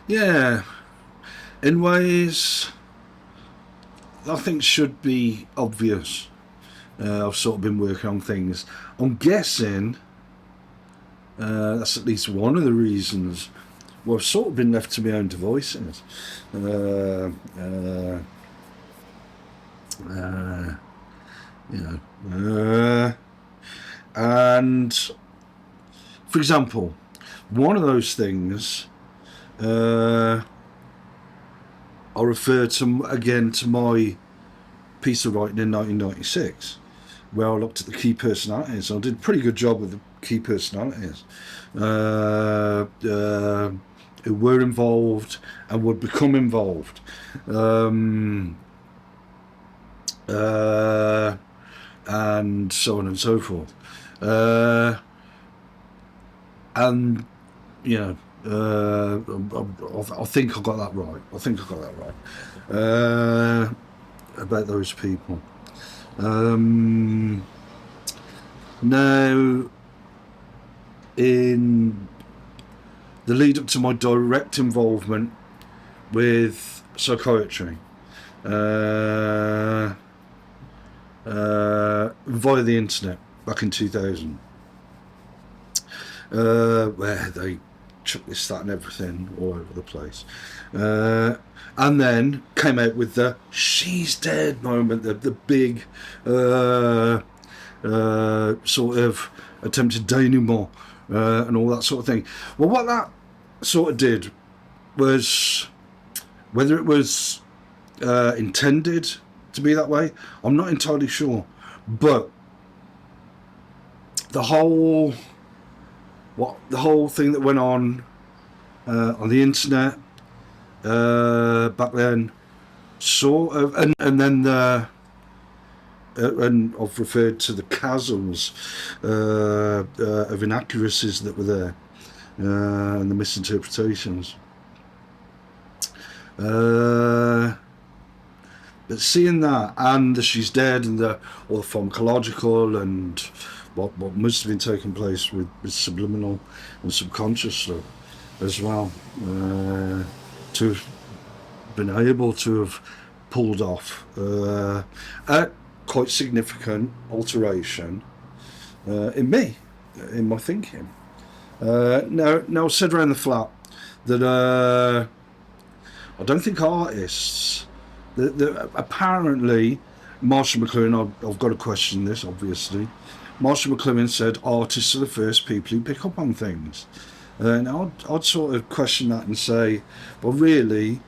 Yeah, in ways I think should be obvious. I've sort of been working on things. I'm guessing that's at least one of the reasons. Well, I've sort of been left to my own devices. Uh, uh, uh, you know, and for example, one of those things I refer to again to my piece of writing in 1996, where I looked at the key personalities. I did a pretty good job with the key personalities who were involved and would become involved. Um, and so on and so forth. And you know, I think I got that right. I think I got that right about those people. Now, in the lead up to my direct involvement with psychiatry, via the internet back in 2000, where they chucked this, that, and everything all over the place. And then came out with the "she's dead" moment, the big sort of attempted denouement and all that sort of thing. Well, what that sort of did was, whether it was intended to be that way, I'm not entirely sure, but the whole thing that went on the internet back then, sort of, and then the and I've referred to the chasms of inaccuracies that were there and the misinterpretations. But seeing that and the "she's dead" and all the pharmacological and what must have been taking place with subliminal and subconscious stuff as well, to have been able to have pulled off a quite significant alteration in me, in my thinking. Now said around the flat that I don't think artists, apparently Marshall McLuhan, I've got to question this obviously, Marshall McLuhan said artists are the first people who pick up on things. And I'd sort of question that and say, well, really,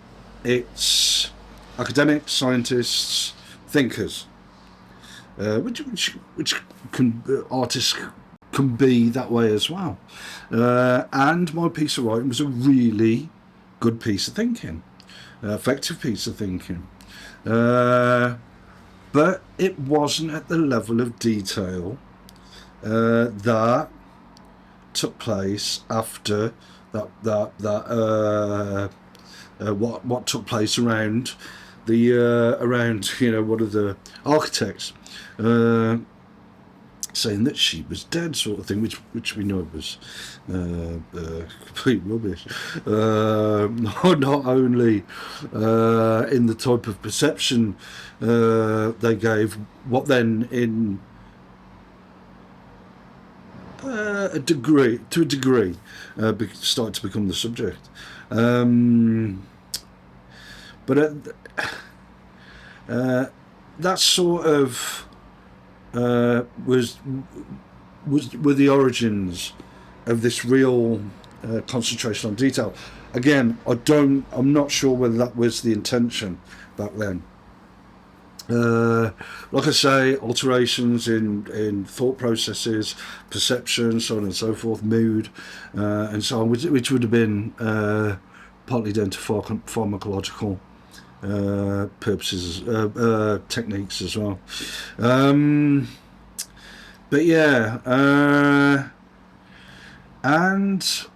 it's academics, scientists, thinkers, which can artists can be that way as well. And my piece of writing was a really good piece of thinking, effective piece of thinking, but it wasn't at the level of detail that took place after what took place around the around one of the architects saying that she was dead, sort of thing, which we know was complete rubbish. Not only in the type of perception they gave, what then in a degree, started to become the subject. But that sort of were the origins of this real concentration on detail. Again, I'm not sure whether that was the intention back then. Like I say, alterations in thought processes, perception, so on and so forth, mood, and so on, which would have been partly down to pharmacological purposes, techniques as well. But yeah, and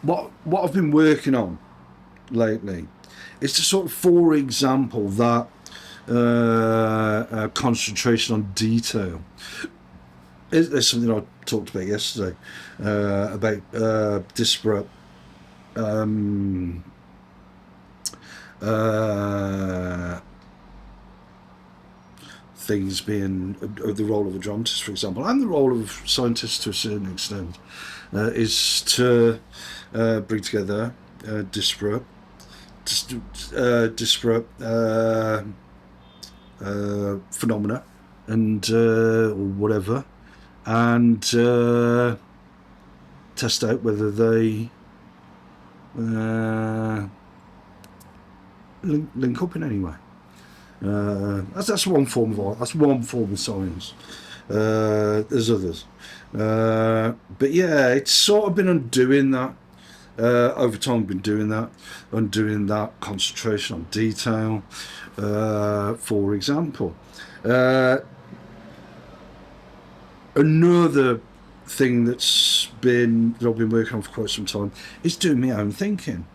what I've been working on lately is to sort of, for example, that concentration on detail there's something I talked about yesterday about disparate things being the role of a dramatist, for example, and the role of scientists to a certain extent, is to bring together disparate phenomena and or whatever, and test out whether they link up in any way. That's one form of art. That's one form of science. There's others, but yeah, it's sort of been undoing that. Over time, been doing that, undoing that concentration on detail. For example, another thing that I've been working on for quite some time is doing my own thinking.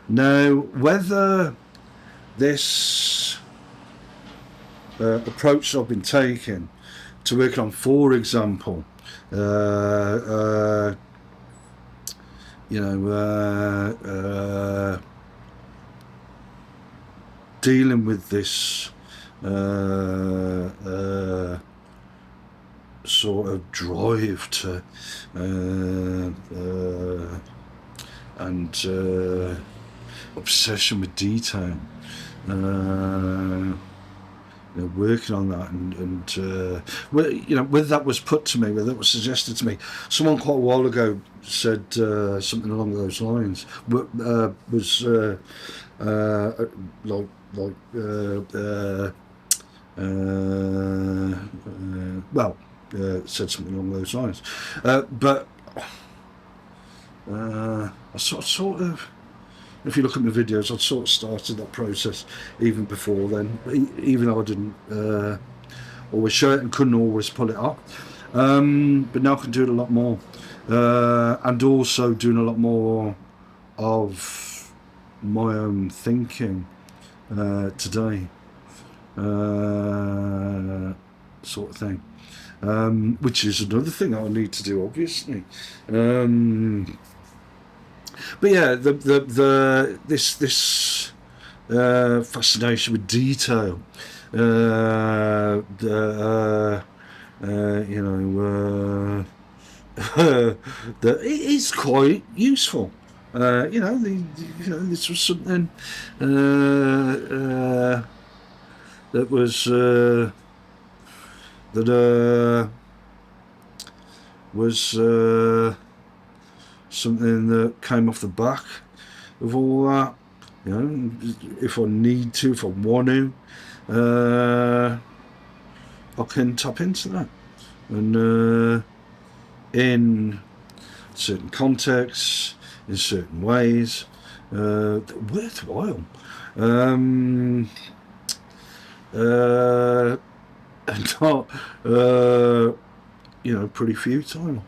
Now, whether this approach I've been taking to working on, for example, dealing with this sort of drive to and obsession with detail, working on that, and whether that was put to me, whether that was suggested to me. Someone quite a while ago said something along those lines. Said something along those lines, but I sort of, if you look at my videos, I'd sort of started that process even before then, even though I didn't always show it and couldn't always pull it off. But now I can do it a lot more, and also doing a lot more of my own thinking today, sort of thing, which is another thing I need to do, obviously. But yeah, this fascination with detail, that it is quite useful. This was something that was something that came off the back of all that. If I need to, if I want to, I can tap into that, and in certain contexts, in certain ways, worthwhile, and not pretty futile,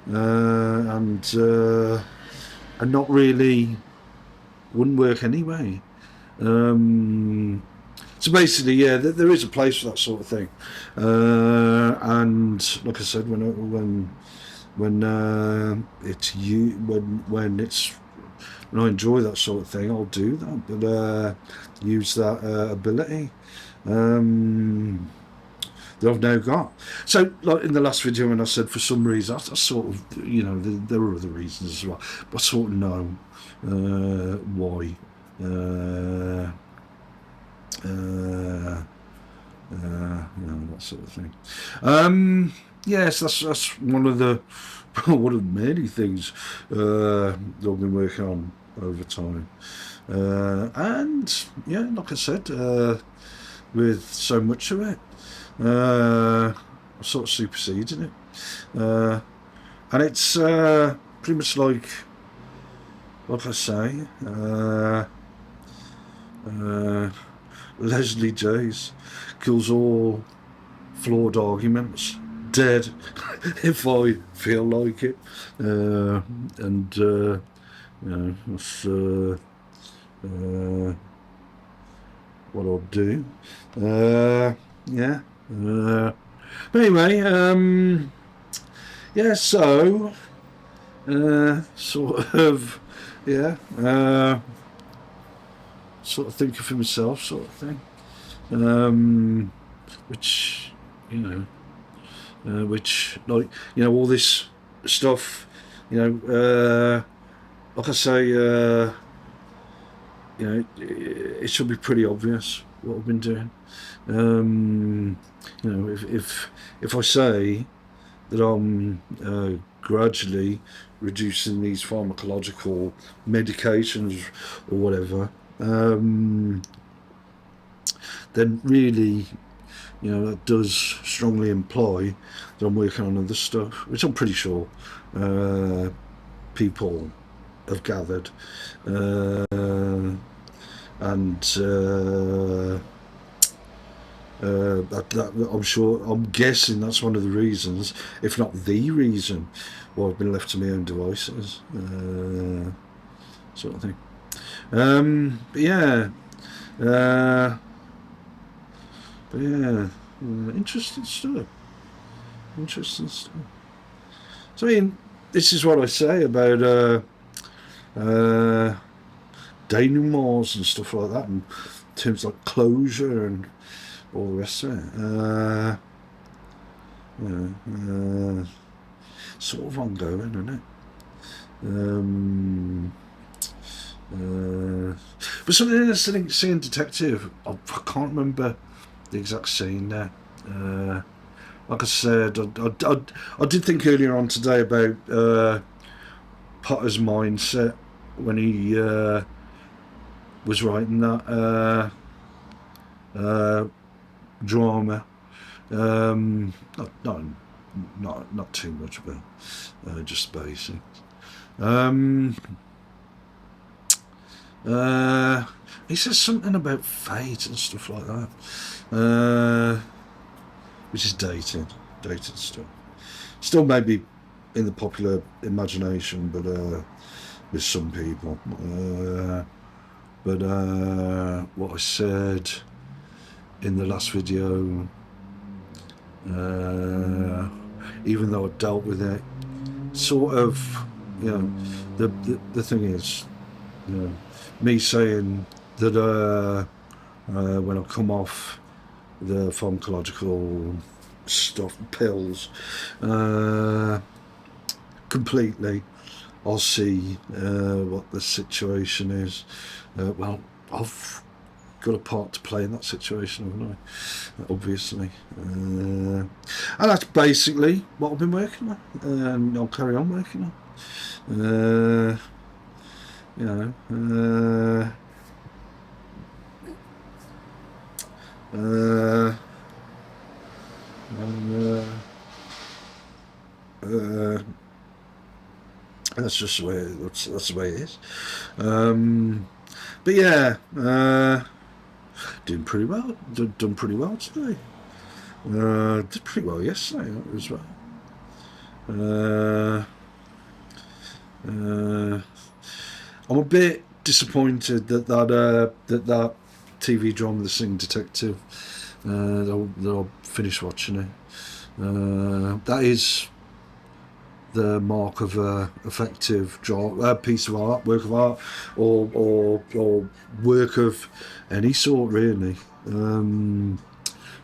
and not really wouldn't work anyway. So basically, yeah, there is a place for that sort of thing, and like I said, when I enjoy that sort of thing, I'll do that, but use that ability that I've now got. So, like in the last video, when I said for some reason, I sort of, there are other reasons as well, but I sort of know why. That sort of thing. Yes, that's one of the many things that I've been working on over time, and yeah, like I said, with so much of it, I sort of superseded it, and it's pretty much like I say, Leslie Jase kills all flawed arguments dead if I feel like it, and that's what I'll do. But anyway, yeah. So, sort of, yeah. Sort of thinking for myself, sort of thing. Which, you know, which, like, all this stuff, like I say, it should be pretty obvious what I've been doing. If I say that I'm gradually reducing these pharmacological medications or whatever, then really, that does strongly imply that I'm working on other stuff, which I'm pretty sure people have gathered. And I'm guessing that's one of the reasons, if not the reason, why I've been left to my own devices, sort of thing. But yeah, interesting stuff. So I mean, this is what I say about denouements and stuff like that, in terms like closure and all the rest of it. Sort of ongoing, isn't it? But something in the Singing Detective, I can't remember the exact scene there. Like I said, I did think earlier on today about Potter's mindset when he was writing that drama. Not too much about just basic. He says something about fate and stuff like that, which is dated stuff. Still maybe in the popular imagination, but with some people. But what I said in the last video, even though I dealt with it, sort of, the thing is, me saying that when I come off the pharmacological stuff, pills, completely, I'll see what the situation is. Well, I've got a part to play in that situation, haven't I? Obviously. And that's basically what I've been working on. And I'll carry on working on. That's just the way that's the way it is. But yeah, doing pretty well. Done pretty well today. Did pretty well yesterday as well. I'm a bit disappointed that TV drama, The Singing Detective, that I'll finish watching it. That is the mark of a effective piece of art, work of art, or work of any sort, really. That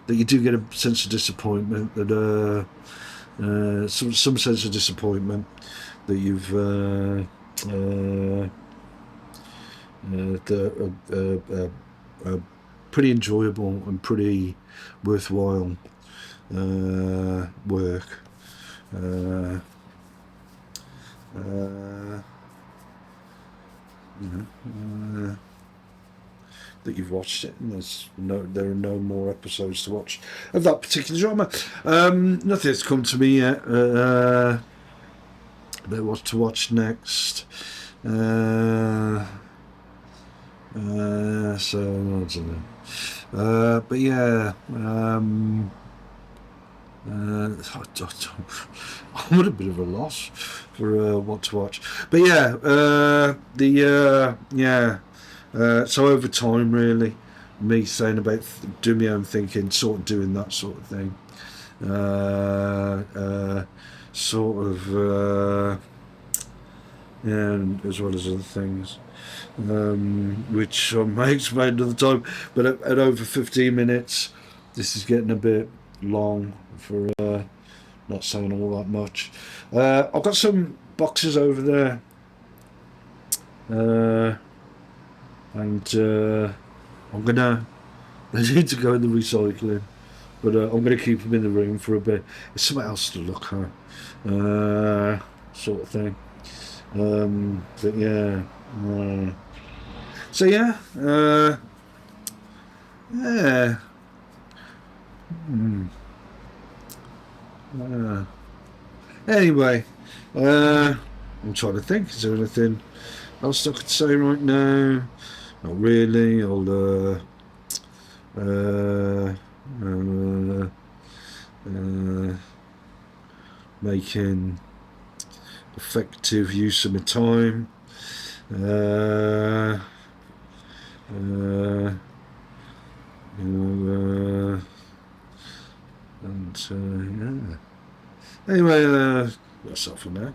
you do get a sense of disappointment, that some sense of disappointment that you've pretty enjoyable and pretty worthwhile work. That you've watched it, and there are no more episodes to watch of that particular drama. Nothing's come to me yet about what to watch next. So I don't know. But yeah, I'm at a bit of a loss for what to watch. But yeah, so over time, really, me saying about doing my own thinking, sort of doing that sort of thing. sort of, and as well as other things, which I may explain another time. But at over 15 minutes, this is getting a bit long for not saying all that much. I've got some boxes over there, and I'm gonna. They need to go in the recycling, but I'm gonna keep them in the room for a bit. It's something else to look at, sort of thing. But yeah. So yeah. Yeah. Anyway, I'm trying to think. Is there anything else I could say right now? Not really. I'll making effective use of my time. And yeah. Anyway, that's all for now.